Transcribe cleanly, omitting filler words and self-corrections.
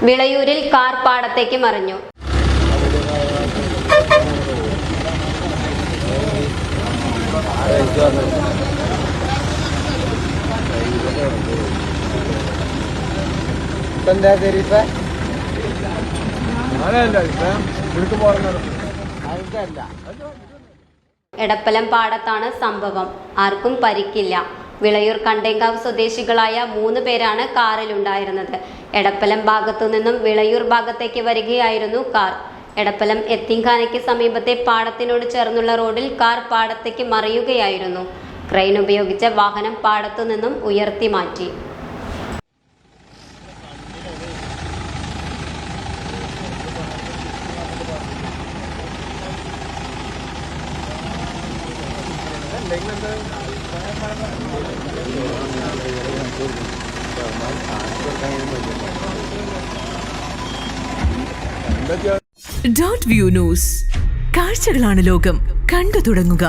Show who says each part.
Speaker 1: വിളയൂരിൽ car പാടത്തേക്ക് മറിഞ്ഞു. എടപ്പലം പാടത്താണ് സംഭവം. ആർക്കും പരിക്കില്ല. വിളയൂർ കണ്ടേങ്കാവ് സ്വദേശികളായ 3 പേരാണ് കാറിലുണ്ടായിരുന്നത്. എടപ്പലം ഭാഗത്തു നിന്നും വിളയൂർ ഭാഗത്തേക്ക് വരികയായിരുന്നു കാർ. എടപ്പലം എത്തിങ്ഖാനയ്ക്ക് സമീപത്തെ പാടത്തിനോട് ചേർന്നുള്ള റോഡിൽ കാർ പാടത്തേക്ക് മറിയുകയായിരുന്നു. ക്രെയിൻ ഉപയോഗിച്ച് വാഹനം പാടത്തു നിന്നും ഉയർത്തി മാറ്റി.
Speaker 2: Dot view news. കാഴ്ചകളാണ് ലോകം. കണ്ടു തുടങ്ങുക.